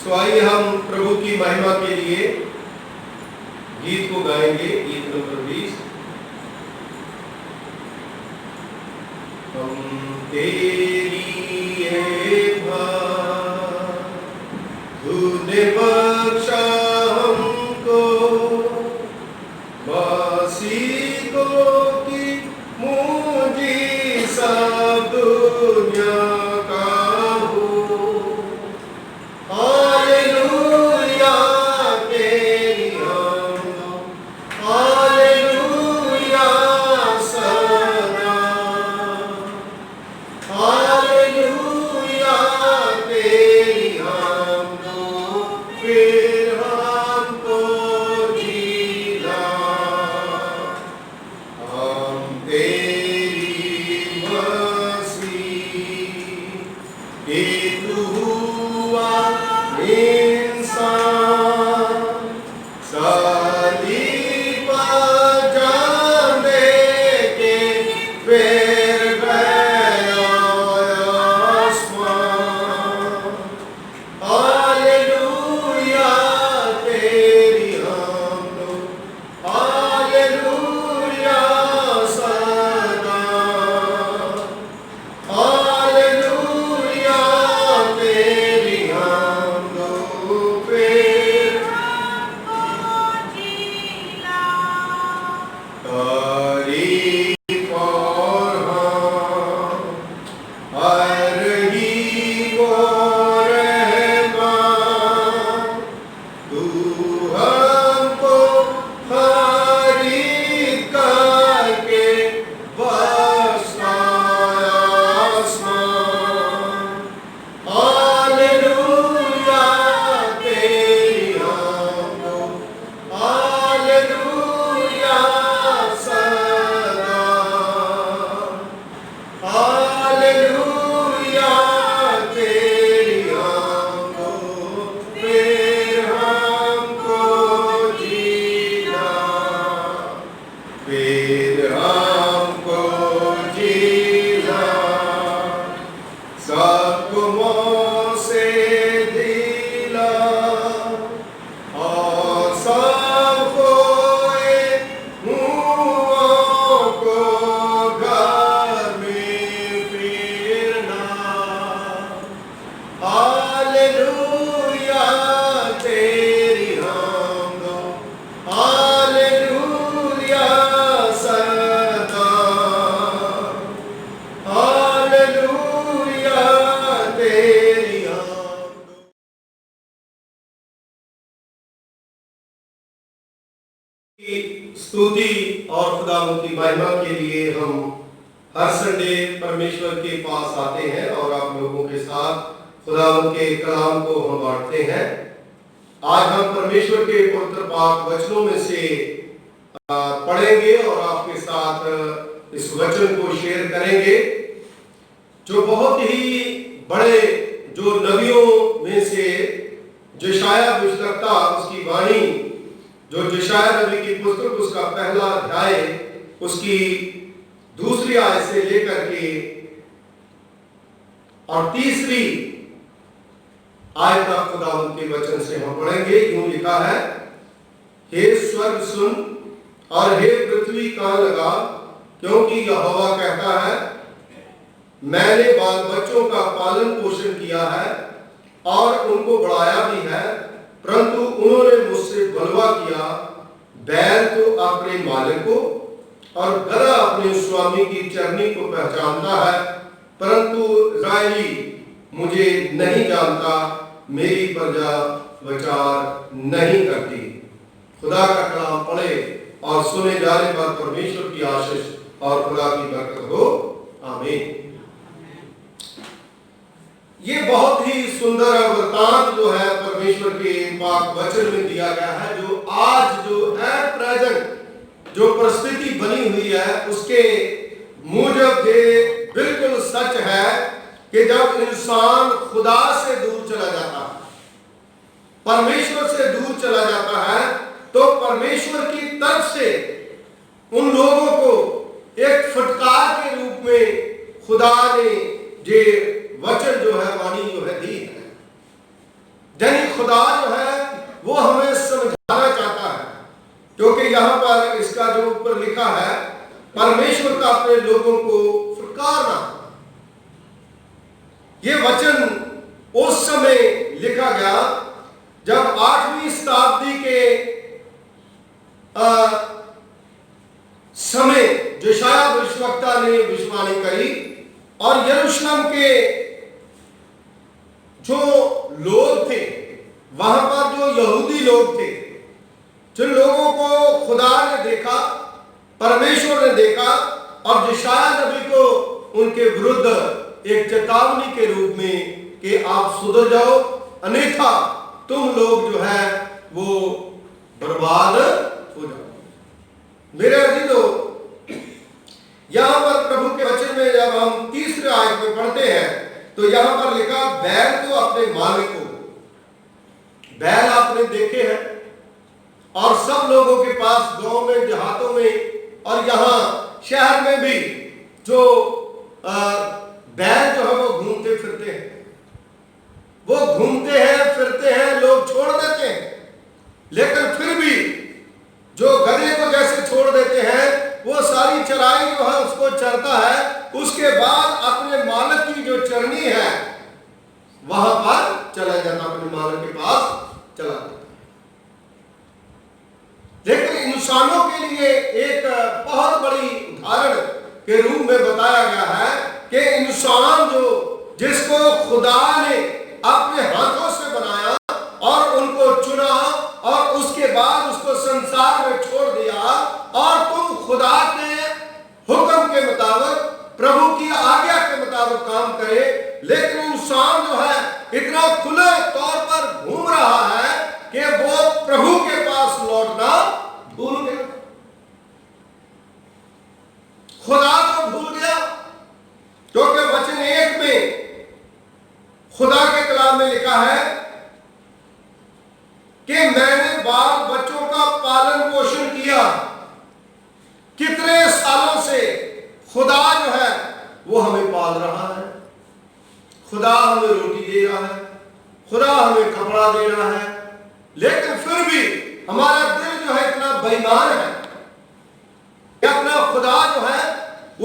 सो आइए हम प्रभु की महिमा के लिए गीत को गाएंगे। गीत नंबर 20। हम तेरी है तूने बख्शा हमको वासी को की मुझी सब दुनिया स्तुति और खुदावंद की महिमा के लिए हम हर संडे परमेश्वर के पास आते हैं और आप लोगों के साथ खुदावंद के कलाम को हम बांटते हैं। आज हम परमेश्वर के पवित्र पाक वचनों में से पढ़ेंगे और आपके साथ इस वचन को शेयर करेंगे जो बहुत ही बड़े जो नबियों में से यशायाह भविष्यद्वक्ता उसकी वाणी जो यशायाह नबी की पुस्तक उसका पहला अध्याय उसकी दूसरी आयत से लेकर के और तीसरी आयत तक खुदावंद के वचन से हम पढ़ेंगे। यूं लिखा है, हे स्वर्ग सुन और हे पृथ्वी कान लगा, क्योंकि यहोवा कहता है, मैंने बाल बच्चों का पालन पोषण किया है और उनको बढ़ाया भी है, परंतु उन्होंने मुझसे बलवा किया। बैल तो अपने मालिक को और गधा अपने स्वामी की चरनी को पहचानता है, परंतु इस्राएली मुझे नहीं जानता, मेरी प्रजा विचार नहीं करती। खुदा का कलाम पढ़े और सुने जाने पर परमेश्वर की आशीष और खुदा की बरकत हो। आमीन। ये बहुत ही सुंदर वृतांत जो है परमेश्वर के पाक वचन में दिया गया है, जो आज जो है प्रेजेंट जो परिस्थिति बनी हुई है उसके मुजब ये बिल्कुल सच है कि जब इंसान खुदा से दूर चला जाता है, परमेश्वर से दूर चला जाता है, तो परमेश्वर की तरफ से उन लोगों को एक फटकार के रूप में खुदा ने ये वचन जो है वाणी जो है दी है। यानी खुदा जो है वो हमें समझाना चाहता है, क्योंकि यहाँ पर इसका जो ऊपर लिखा है, परमेश्वर का अपने लोगों को फुटकारना। ये वचन उस समय लिखा गया जब 8वीं शताब्दी के समय यशायाह भविष्यवक्ता ने भविष्यवाणी करी, और यरूशलेम के जो लोग थे, वहां पर जो यहूदी लोग थे, जिन लोगों को खुदा ने देखा, परमेश्वर ने देखा, और यशायाह नबी को उनके विरुद्ध एक चेतावनी के रूप में कि आप सुधर जाओ, अन्यथा तुम लोग जो है वो बर्बाद हो जाओ। मेरे अजीजों, यहां पर प्रभु के वचन में जब हम तीसरे आयत में पढ़ते हैं तो यहां पर लिखा, बैल तो अपने मालिक को, बैल आपने देखे हैं, और सब लोगों के पास गांव में, देहातों में और यहां शहर में भी जो बैल जो है वो घूमते फिरते हैं, वो घूमते हैं फिरते हैं, लोग छोड़ देते हैं, लेकिन फिर भी जो गधे को जैसे छोड़ देते हैं, वो सारी चराई जो है उसको चरता है, उसके बाद अपने मालिक की जो चरनी है वहां पर चला जाता, अपने मालिक के पास चला जाता। लेकिन इंसानों के लिए एक बहुत बड़ी उदाहरण के रूप में बताया गया है कि इंसान जो, जिसको खुदा ने अपने हाथों से बनाया और उनको चुना और उसके बाद उसको संसार में छोड़ दिया, और तुम खुदा के हुक्म के मुताबिक, प्रभु की आज्ञा के मुताबिक काम करे, लेकिन इंसान जो है इतना खुले तौर पर घूम रहा है कि वो प्रभु के पास लौटना भूल गया, खुदा को भूल गया। क्योंकि वचन 1 में खुदा के कलाम में लिखा है कि मैंने बाल बच्चों का पालन पोषण किया। कितने सालों से खुदा जो है वो हमें पाल रहा है, खुदा हमें रोटी दे रहा है, खुदा हमें कपड़ा दे रहा है, लेकिन फिर भी हमारा दिल जो है इतना बेईमान है कि अपना खुदा जो है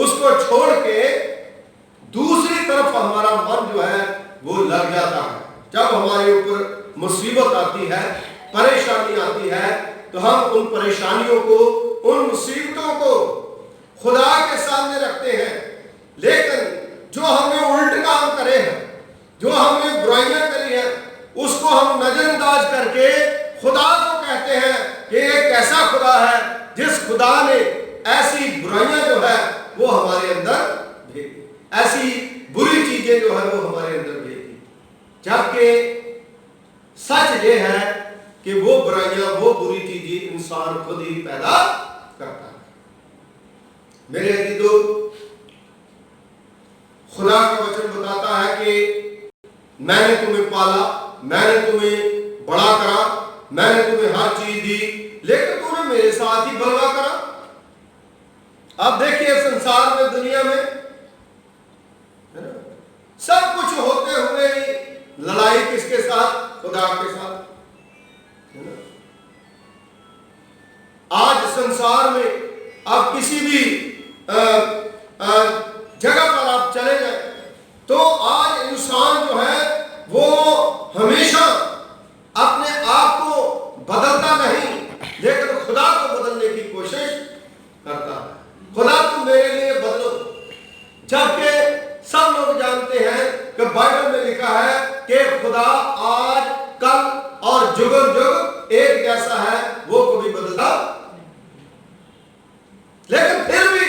उसको छोड़ के दूसरी तरफ हमारा मन जो है वो लग जाता है। जब हमारे ऊपर मुसीबत आती है, परेशानी आती है, तो हम उन परेशानियों को, उन मुसीबतों को खुदा के सामने रखते हैं, लेकिन जो हमने उल्टे काम करे हैं, जो हमने बुराइयां करी हैं, उसको हम नजरअंदाज करके खुदा को कहते हैं कि एक ऐसा खुदा है जिस खुदा ने ऐसी बुराइयां जो है वो हमारे अंदर भेजी, ऐसी बुरी चीजें जो है वो हमारे अंदर भेजी, जबकि सच ये है कि वो बुराइयां, वो बुरी चीजें इंसान खुद ही पैदा करता है। मेरे अजीजों, खुदा का वचन बताता है कि मैंने तुम्हें पाला, मैंने तुम्हें बड़ा करा, मैंने तुम्हें हर चीज दी, लेकिन तुमने मेरे साथ ही बलवा करा। अब देखिए संसार में, दुनिया में सब कुछ होते हुए लड़ाई किसके साथ? खुदा के साथ। आज संसार में आप किसी भी जगह पर आप चले जाए तो आज इंसान जो है वो हमेशा अपने आप को बदलता नहीं, लेकिन खुदा को बदलने की कोशिश करता है। खुदा तुम मेरे लिए बदलो, जबकि सब लोग जानते हैं कि बाइबल में लिखा है कि खुदा आज, कल और जुगन जुग एक जैसा है, वो कभी बदलता, लेकिन फिर भी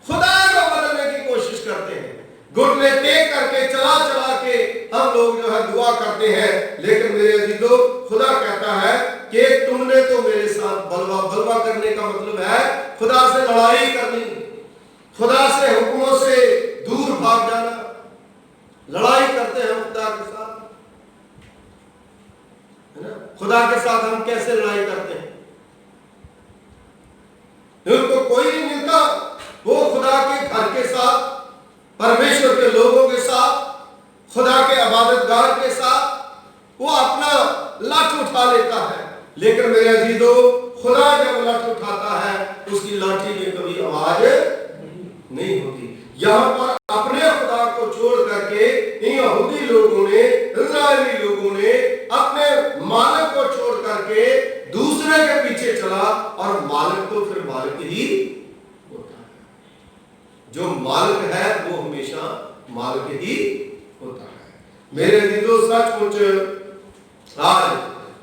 खुदा को बदलने की कोशिश करते हैं। घुटने टेक करके, चला चला के हम लोग जो है दुआ करते हैं, लेकिन मेरे अजीजों, खुदा कहता है कि तुमने तो मेरे साथ बलवा, बलवा करने का मतलब है खुदा से लड़ाई करनी, खुदा से हुक्मों से दूर भाग जाना। लड़ाई करते हैं खुदा के साथ, है ना? खुदा के साथ हम कैसे लड़ाई करते हैं? उनको कोई नहीं मिलता, वो खुदा के घर के साथ, परमेश्वर के लोगों के साथ, खुदा के इबादतगार के साथ वो लाठ उठा लेता है, लेकिन मेरे अजीजों खुदा जब लाठ उठाता है उसकी लाठी में कभी आवाज नहीं होती। यहाँ पर अपने खुदा को छोड़ करके इन यहूदी लोगों ने, इस्राएली लोगों ने अपने मालिक को छोड़ करके दूसरे के पीछे चला, और मालिक तो फिर मालिक ही होता है। जो मालिक है वो हमेशा मालिक ही होता है। मेरे अजीजों सचमुच आज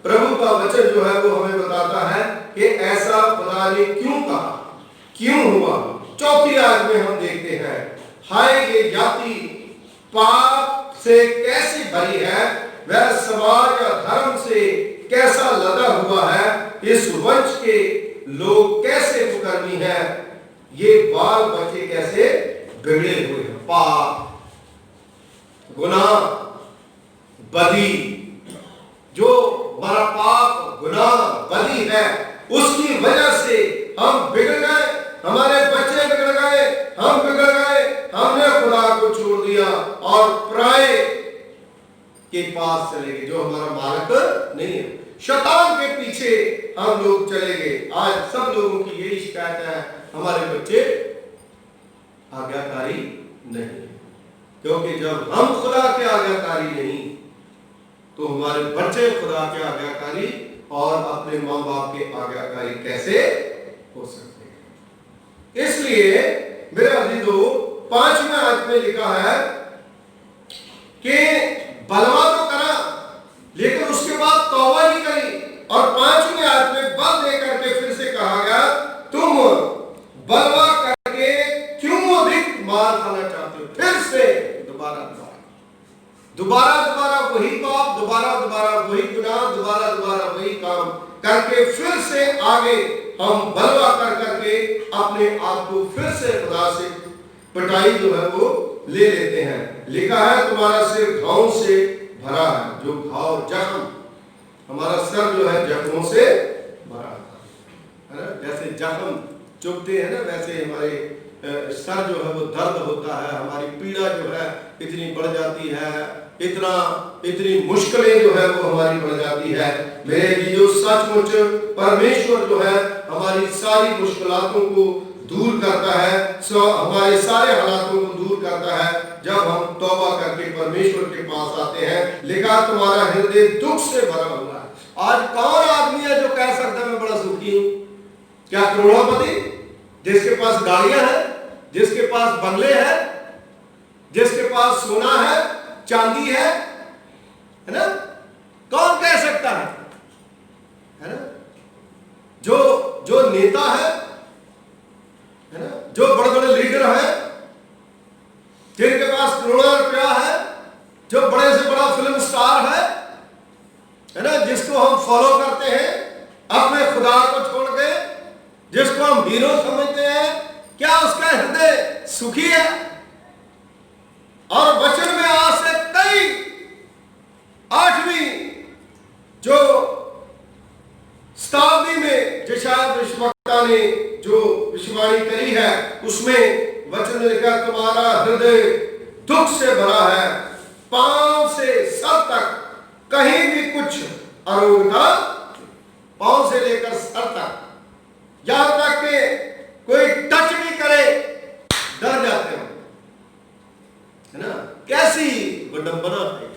प्रभु का वचन जो है वो हमें बताता है कि ऐसा खुदा ने क्यों कहा, क्यों हुआ। चौथी आयत में हम देखते हैं, हाय ये जाति पाप से कैसी भरी है, वह समाज या धर्म से कैसा लदा हुआ है, इस वंश के लोग कैसे कुकर्मी हैं, ये बाल बच्चे कैसे बिगड़े हुए हैं। पाप, गुनाह, बदी, जो हमारा पाप गुनाह बदी है उसकी वजह से हम बिगड़ गए, हमारे बच्चे बिगड़ गए, हम बिगड़ गए, हमने खुदा को छोड़ दिया और पराये के पास चले गए जो हमारा मालिक नहीं है। शैतान के पीछे हम लोग चले गए। आज सब लोगों की यही शिकायत है, हमारे बच्चे आज्ञाकारी नहीं, क्योंकि जब हम खुदा के आज्ञाकारी नहीं तो हमारे बच्चे खुदा के आज्ञाकारी और अपने माँ बाप के आज्ञाकारी कैसे हो सकते हैं। इसलिए मेरे अजीजों 5वें आयत में लिखा है कि बलवा तो करा लेकिन उसके बाद तौबा नहीं करी, और 5वें आयत में बल दे करके फिर से कहा गया तुम बलवा करके क्यों अधिक मार खाना चाहते हो। फिर से दोबारा वही पाप, दोबारा वही गुनाह, दोबारा वही काम करके फिर से आगे हम बलवा कर करके अपने आप को फिर से खुदा से पिटाई जो है वो ले लेते हैं। लिखा है तुम्हारा सिर घाव से भरा है, जो घाव जख्म, हमारा सर जो है जख्मों से भरा है ना। जैसे जख्म चुभते हैं ना, वैसे हमारे सर जो है वो दर्द होता है, हमारी पीड़ा जो है इतनी बढ़ जाती है, इतनी मुश्किलें जो है वो हमारी बढ़ जाती है। मेरे जीजो सचमुच परमेश्वर जो है हमारी सारी मुश्किलातों को दूर करता है, हमारे सारे हालातों को दूर करता है जब हम तौबा करके परमेश्वर के पास आते हैं। लिखा तुम्हारा हृदय दुख से भरा हुआ है। आज कौन आदमी है जो कह सकता है मैं बड़ा सुखी हूं? क्या करोड़पति जिसके पास गाड़ियां हैं, जिसके पास बंगले हैं, जिसके पास सोना है, चांदी है ना, कौन कह सकता है ना? जो नेता है ना, जो बड़े बड़े लीडर हैं जिनके पास करोड़ों रुपया है, जो बड़े से बड़ा फिल्म स्टार है ना, जिसको हम फॉलो करते हैं अपने खुदा को छोड़ के, जिसको हम हीरो समझते हैं, क्या उसका हृदय सुखी है? और वचन में आज से कई 8वीं जो शताब्दी में यशायाह भविष्यवक्ता ने जो भविष्यवाणी करी है उसमें वचन में लिखा तुम्हारा हृदय दुख से भरा है, पांव से सर तक कहीं भी कुछ अरोगता, पांव से लेकर सर तक, यहां तक कि कोई टच भी करे डर जाते हो, है ना। कैसी विडंबना है।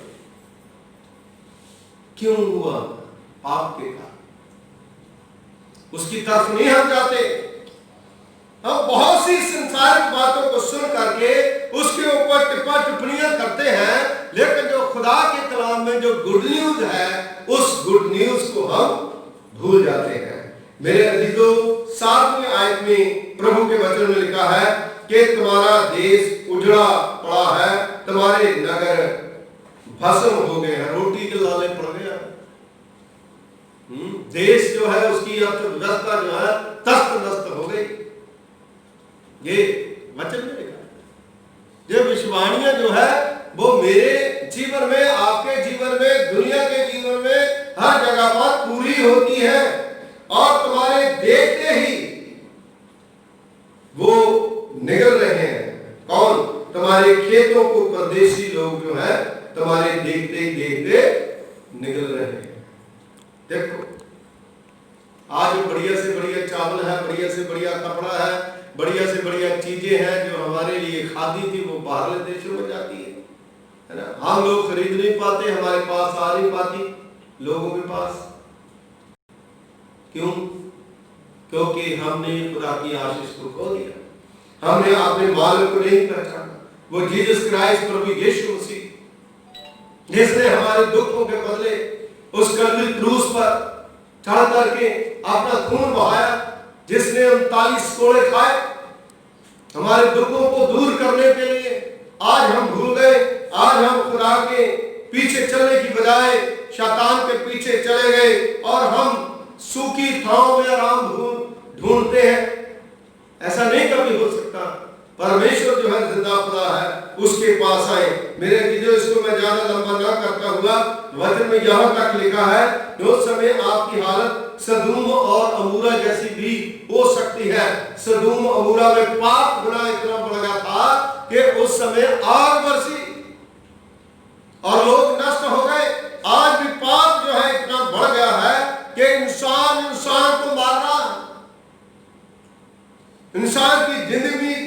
क्यों हुआ? पाप के कारण। उसकी तरफ नहीं हम जाते। हम बहुत सी संसारिक बातों को सुन करके उसके ऊपर टिप्पा टिप्पणियां करते हैं, लेकिन जो खुदा के कलाम में जो गुड न्यूज है उस गुड न्यूज को हम भूल जाते हैं। मेरे अजीजों 7वीं आयत में प्रभु के वचन में लिखा है कि तुम्हारा देश उजड़ा पड़ा है, तुम्हारे नगर भस्म हो गए हैं, रोटी के लाले पड़ गया। देश जो है उसकी अर्थव्यवस्था जो है तस्त नस्त हो गई। ये वचन में लिखा है। ये विश्वानियां जो है वो मेरे जीवन में, आपके जीवन में, दुनिया के जीवन में हर जगह पर पूरी होती है, और तुम्हारे देखते ही वो निगल रहे हैं। कौन? तुम्हारे खेतों को परदेशी लोग जो है तुम्हारे देखते ही देखते निगल रहे हैं। देखो आज बढ़िया से बढ़िया चावल है, बढ़िया से बढ़िया कपड़ा है, बढ़िया से बढ़िया चीजें हैं जो हमारे लिए खादी थी वो बाहरले देशों में जाती है ना। हम लोग खरीद नहीं पाते, हमारे पास आ नहीं पाती लोगों के पास। क्यों? क्योंकि हमने खुदा की आशीष को खो दिया, हमने अपने मालिक को नहीं पहचाना। वो जीसस क्राइस्ट प्रभु यीशु मसीह जिसने हमारे दुखों के बदले उस कलवरी क्रूस पर चढ़ करके अपना खून बहाया, जिसने 39 कोड़े खाए हमारे दुखों को दूर करने के लिए। आज हम भूल गए, आज हम खुदा के पीछे चलने की बजाय शैतान के पीछे चले गए और हम सूखी ठाव में आराम ढूंढते हैं। ऐसा नहीं कभी हो सकता। परमेश्वर जो है जिंदा खुदा है, उसके पास आए। मेरे वीडियो इसको मैं ज्यादा लंबा ना करता हुआ, वचन में यहाँ तक लिखा है कि उस समय आपकी हालत सदूम और अमूरा जैसी भी हो सकती है। सदूम अमूरा में पाप गुनाह इतना बढ़ गया था कि उस समय आग बरसी और लोग नष्ट हो गए। आज भी पाप जो है इतना बढ़ गया है कि इंसान को मार रहा है। इंसान की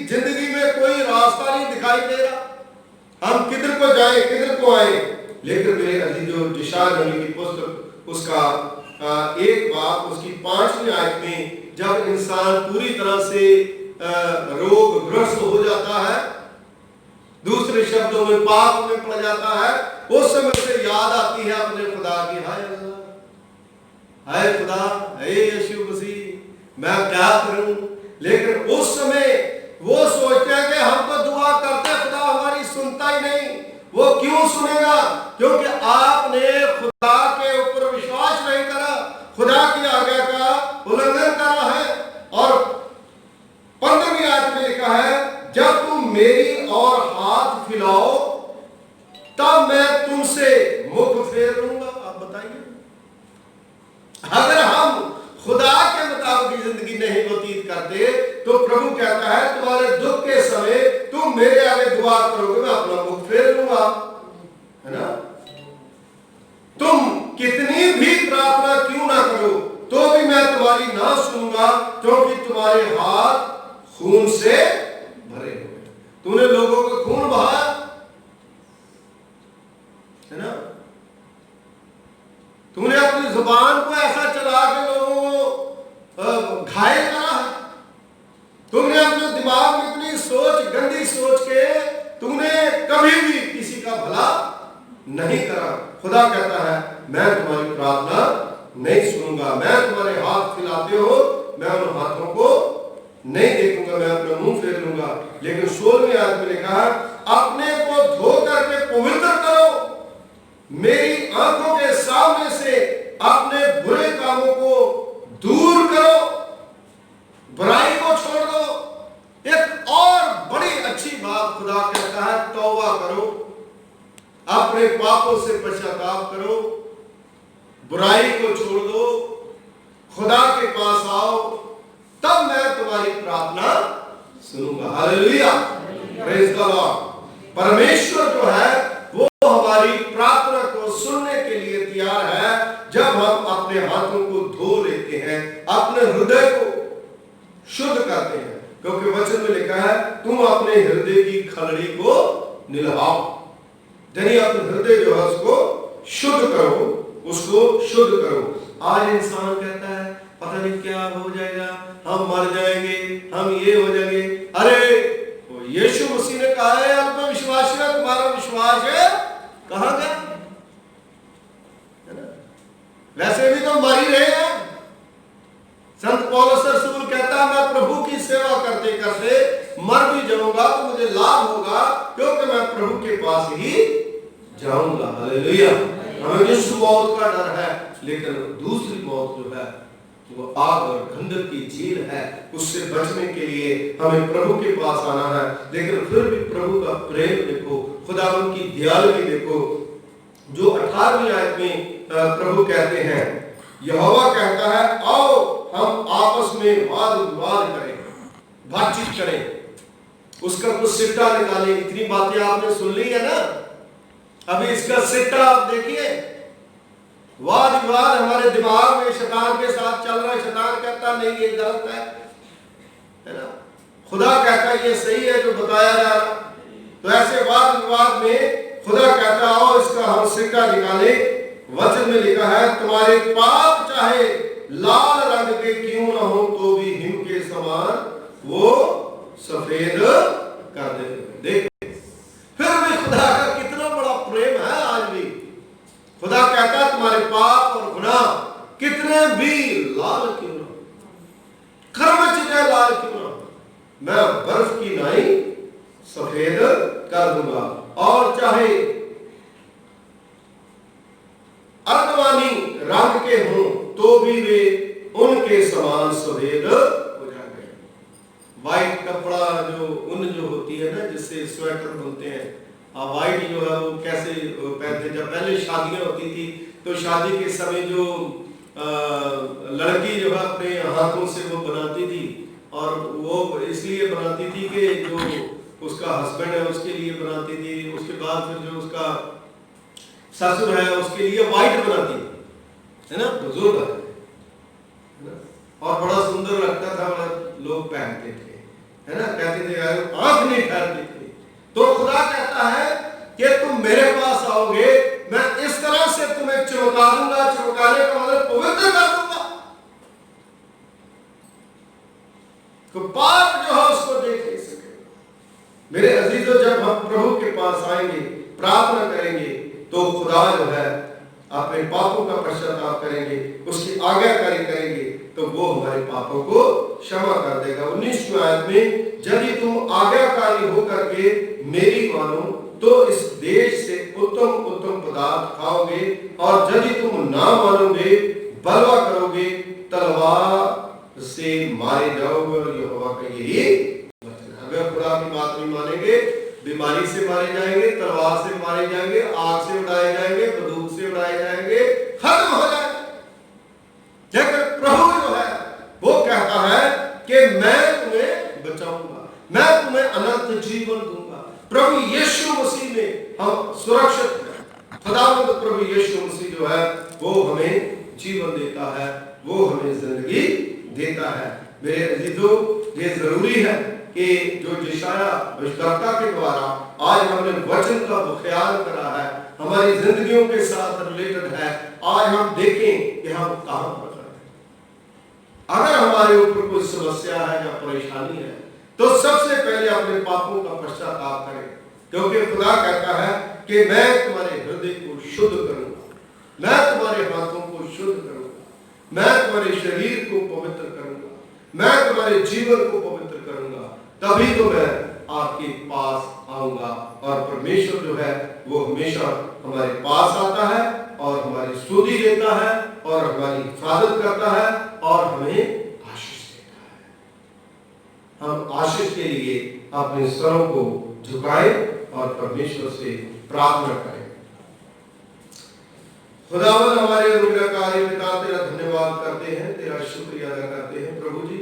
जिंदगी में कोई रास्ता नहीं दिखाई दे रहा। हम किधर को जाए, किधर को आए। लेकिन मेरे अजीजों, यशायाह नबी की पुस्तक उसका 1 बाब उसकी 5वीं आयत में जब इंसान पूरी तरह से रोगग्रस्त हो जाता है, दूसरे शब्दों में पाप में पड़ जाता है, उस समय से याद आती है अपने खुदा की, हाय अल्लाह, हाय खुदा, हे यीशु मसीह, मैं क्या करूं। लेकिन उस समय वो सोचते हैं कि हम तो दुआ करते, खुदा हमारी सुनता ही नहीं। वो क्यों सुनेगा? क्योंकि आपने खुदा के ऊपर विश्वास नहीं करा, खुदा की आज्ञा का उल्लंघन करा है। और 15वीं आयत में लिखा है, जब तुम मेरी और हाथ फैलाओ तब मैं तुमसे मुख फेर लूंगा। आप बताइए, अगर हम खुदा के मुताबिक जिंदगी नहीं व्यतीत करते तो प्रभु कहता है तुम्हारे दुख के समय तुम मेरे आगे दुआ करोगे, मैं अपना मुख फेर लूंगा, है ना। तुम कितनी भी प्रार्थना क्यों ना करो तो भी मैं तुम्हारी ना सुनूंगा, क्योंकि तुम्हारे हाथ खून से भरे हुए। तूने लोगों को खून बहाया, है ना। तूने अपनी जुबान को ऐसा चला के लोगों को घायल करा है। तुमने अपने दिमाग में इतनी सोच, गंदी सोच के तूने कभी भी किसी का भला नहीं करा। खुदा कहता है मैं तुम्हारी प्रार्थना नहीं सुनूंगा। मैं तुम्हारे हाथ फैलाते हो, मैं उन हाथों को नहीं देखूंगा, मैं अपना मुंह फेर लूंगा। लेकिन 16वीं आयत में लिखा है, अपने को धो करके पवित्र करो, मेरी आंखों के सामने से अपने बुरे कामों को दूर करो, बुराई को छोड़ दो। एक और बड़ी अच्छी बात खुदा कहता है, तौबा करो, अपने पापों से पश्चाताप करो, बुराई को छोड़ दो, खुदा के पास आओ, तब मैं तुम्हारी प्रार्थना सुनूंगा। Hallelujah, praise the Lord. परमेश्वर जो है वो हमारी प्रार्थना को सुनने के लिए तैयार है जब हम अपने हाथों को धो लेते हैं, अपने हृदय को शुद्ध करते हैं। क्योंकि वचन में लिखा है तुम अपने हृदय की खलड़ी को निलहाओ, यानी अपने हृदय जो है उसको शुद्ध करो, उसको शुद्ध करो। आज इंसान कहता है पता नहीं क्या हो जाएगा, हम मर जाएंगे, हम ये हो जाएंगे। अरे वो यीशु मसीह ने कहा है अल्पविश्वासी है तुम्हारा विश्वास है कहां गया, है ना। वैसे भी तो मर ही रहे हैं। संत पौलुस रसूल कहता है मैं प्रभु की सेवा करते करते मर भी जाऊंगा तो मुझे लाभ होगा, क्योंकि मैं प्रभु के पास ही जाऊंगा। हालेलुया। हमें इस मौत का डर है, लेकिन दूसरी मौत जो है वो आग और गंधक की झील है, उससे बचने के लिए हमें प्रभु के पास आना है। लेकिन फिर भी प्रभु का प्रेम देखो, खुदावंद की दयालुता देखो, जो 18वीं आयत में प्रभु कहते हैं, यहोवा कहता है आओ हम आपस में वाद विवाद करें, बातचीत करें, उसका कुछ सिट्टा निकालें। इतनी बातें आपने सुन ली है ना, अभी इसका सिट्टा आप देखिए। वाद विवाद हमारे दिमाग में शैतान के साथ चल रहा है, शैतान कहता नहीं ये गलत है ना, खुदा कहता है ये सही है जो बताया जा रहा। तो ऐसे वाद विवाद में खुदा कहता आओ इसका हम सिक्का निकाले। वचन में लिखा है तुम्हारे पाप चाहे लाल रंग के क्यों ना हो तो भी हिम के समान वो सफेद कर देते। देख फिर भी खुदा का कितना बड़ा प्रेम है। आज भी खुदा कहता तुम्हारे पाप और गुनाह कितने भी लाल क्यों ना, खरमच जाए लाल क्यों ना, मैं बर्फ की नाई सफेद कर दूंगा। और चाहे अर्धवानी रंग के हों तो भी वे उनके समान सफेद हो जाएंगे। व्हाइट कपड़ा जो ऊन जो होती है ना जिससे स्वेटर बनते हैं, व्हाइट जो है वो कैसे पहनते, जब पहले शादियां होती थी तो शादी के समय जो लड़की जो है अपने हाथों से वो बनाती थी, और वो इसलिए बनाती थी कि जो उसका हस्बैंड है उसके लिए बनाती थी, उसके बाद फिर जो उसका ससुर है उसके लिए व्हाइट बनाती है ना, बुजुर्ग है ना, और बड़ा सुंदर लगता था, लोग पहनते थे है ना, कहते थे यार आंख नहीं ठहरती थी। तो खुदा कहता है कि तुम मेरे पास आओगे मैं इस तरह से तुम्हें चमका दूंगा, चमकाने का मतलब पवित्र कर दूंगा, तो पाप जो है उसको देख नहीं सके। मेरे अजीजों जब हम प्रभु के पास आएंगे प्रार्थना करेंगे तो खुदा जो है अपने पापों का पश्चाताप करेंगे, उसकी आज्ञाकारी करेंगे तो वो हमारे पापों को क्षमा कर देगा। 19वीं आयत में यदि तुम आज्ञाकारी होकर के मेरी मानो तो इस देश से उत्तम उत्तम पदार्थ खाओगे, और यदि तुम ना मानोगे बलवा करोगे तलवार से मारे जाओगे। और यहोवा का यही वचन है। अगर खुदा की बात नहीं मानेंगे बीमारी से मारे जाएंगे, तलवार से मारे जाएंगे, आग से उड़ाए जाएंगे, बंदूक से उड़ाए जाएंगे, खत्म हो जाएंगे। लेकिन प्रभु जो है वो कहता है कि मैं तुम्हें बचाऊंगा, मैं तुम्हें अनंत जीवन दूंगा। प्रभु यीशु मसीह में हम सुरक्षित हैं। खुदावंद प्रभु यीशु मसीह जो है वो हमें जीवन देता है, वो हमें जिंदगी देता है। मेरे अजीजों ये जरूरी है कि जो यशाया भविष्यवक्ता के द्वारा आज हमने वचन का ख्याल करा है हमारी जिंदगियों के साथ रिलेटेड है, आज हम देखें कि हम कहां पर हैं। अगर हमारे ऊपर कोई समस्या है या परेशानी है तो सबसे पहले अपने पापों का पश्चाताप करें, क्योंकि खुदा कहता है कि मैं तुम्हारे हृदय को शुद्ध करूंगा, मैं तुम्हारे हाथों को शुद्ध करूंगा, मैं तुम्हारे शरीर को पवित्र करूंगा, मैं तुम्हारे जीवन को पवित्र करूंगा, तभी तो मैं आपके पास आऊंगा। और परमेश्वर जो है वो हमेशा हमारे पास आता है और हमारी स्तुति देता है और हमारी हिफाजत करता है और हमें आशीष देता है। हम आशीष के लिए अपने स्वरों को झुकाएं और परमेश्वर से प्रार्थना करें। खुदावंद हमारे अनुग्रहकारी पिता तेरा धन्यवाद करते हैं, तेरा शुक्रिया अदा करते हैं प्रभु जी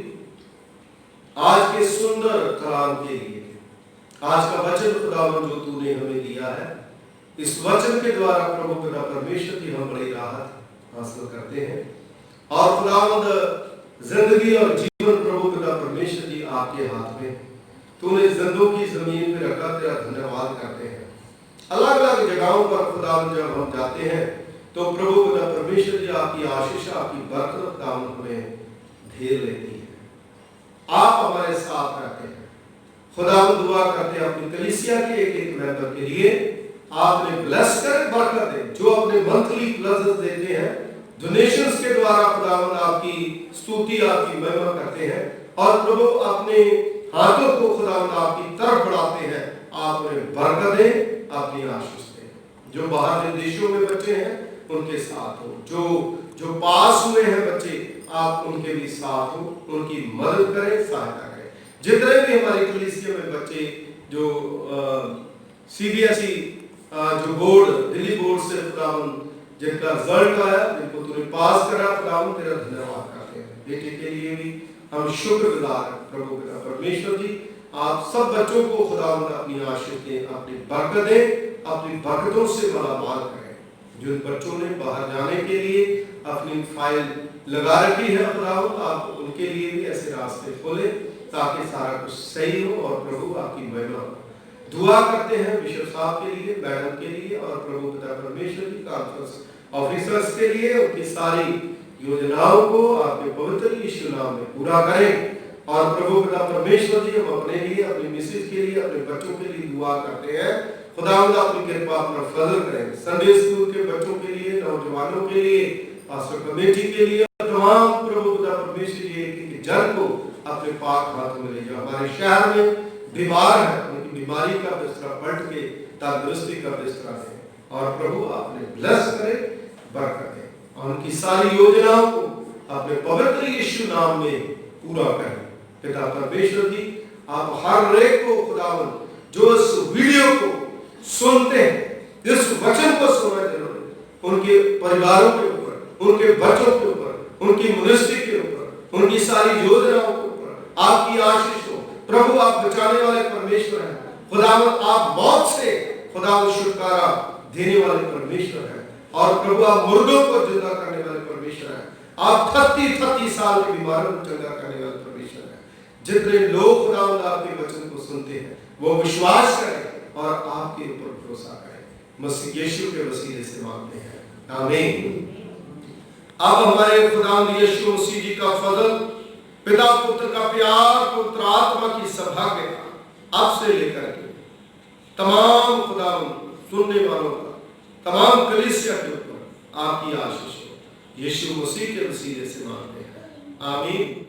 आज के सुंदर कलाम के लिए। आज का वचन खुदावंद जो तूने हमें दिया है, इस वचन के द्वारा प्रभु पिता परमेश्वर की हम बड़ी राहत हासिल करते हैं। और खुदावंद जिंदगी और जीवन प्रभु पिता परमेश्वर जी आपके हाथ में, तूने जिंदों की जमीन पे रखा, तेरा धन्यवाद करते हैं। अलग अलग जगहों पर खुदावंद जब हम जाते हैं तो प्रभु पिता परमेश्वर जी आपकी आशीष आपकी बरकत काम हमें घेर लेती है। आप हमारे साथ रहते हैं। खुदावंद दुआ करते हैं अपनी कलीसिया के एक एक मेंबर के लिए आपने ब्लेस कर बरकत दे, जो अपने मंथली प्लसेस देते हैं डोनेशंस के द्वारा खुदावंद आपकी स्तुति आपकी महिमा करते हैं और प्रभु अपने हाथों को खुदावंद आपकी तरफ बढ़ाते हैं। आप उन्हें बरकत दें, अपनी आशीष दें। जो बाहर के देशों में बच्चे हैं उनके साथ हो, जो पास हुए हैं बच्चे आप उनके भी साथ हो, उनकी मदद करें, सहायता करें। जितने भी हमारी कलीसिया में बच्चे जो सीबीएसई जो बोर्ड दिल्ली बोर्ड से खुदावंद जिनका रिजल्ट आया, जिनको तूने पास करा, खुदावंद तेरा धन्यवाद करते हैं। बेटे के लिए भी हम शुक्रगुजार हैं प्रभु पिता परमेश्वर जी। आप सब बच्चों को खुदावंद अपनी आशीष दें, अपनी बरकत दें, अपनी बरकतों से मालामाल करें। जिन बच्चों ने बाहर जाने के लिए अपनी फाइल लगा रखी है खुदावंद, आप उनके लिए भी ऐसे रास्ते खोले ताकि सारा कुछ सही हो और प्रभु आपकी महिमा हो। दुआ करते हैं बिशप साहब के लिए, मैडम के लिए और प्रभु पिता परमेश्वर की कॉन्फ्रेंस ऑफिसर्स के लिए, उनकी सारी योजनाओं को आपके पवित्र यीशु नाम में पूरा करें। और प्रभु पिता परमेश्वर जी, हम अपने लिए, अपनी मिसेज के लिए, अपने बच्चों के लिए दुआ करते हैं। खुदावंद अपनी कृपा पर फजल करें। संडे स्कूल के बच्चों के लिए, नौजवानों के लिए, पास्टर कमेटी के लिए, तमाम प्रभु पिता परमेश्वर जी की जन को अपने पाक हाथों में ले जाओ। हमारे शहर में बीमार है, उनकी बीमारी का बिस्तरा पलट के तंदुरुस्ती का बिस्तरा दे और प्रभु आपने ब्लेस करे, बरकत दे और उनकी सारी योजनाओं को अपने पवित्र यीशु नाम में पूरा करें। पिता परमेश्वर जी, आप हर एक को खुदावंद जो इस वीडियो को सुनते हैं, इस वचन को सुनना जरूरी है, उनके परिवारों के ऊपर, उनके बच्चों के ऊपर, उनकी मिनिस्ट्री के ऊपर, उनकी सारी योजनाओं के ऊपर आपकी आशीष हो। प्रभु आप बचाने वाले परमेश्वर हैं। खुदावंद आप मौत से खुदावंद छुटकारा देने वाले परमेश्वर हैं और प्रभु आप मुर्दों को जिंदा करने वाले परमेश्वर हैं। आप 30 साल के बीमारों को चंगा करने वाले परमेश्वर हैं। जितने लोग खुदावंद आपके वचन को सुनते हैं वो विश्वास करें और आपके ऊपर भरोसा करें। मसीह यीशु के वसीले से मांगते हैं, आमीन। अब हमारे खुदावंद यीशु मसीह जी का फजल, पिता पुत्र का प्यार, पुत्र आत्मा की सौभाग्यता अब से लेकर के तमाम खुदावंद सुनने वालों का, तमाम कलीसिया के ऊपर आपकी आशीष हो। यीशु मसीह के वसीले से मांगते हैं, आमीन।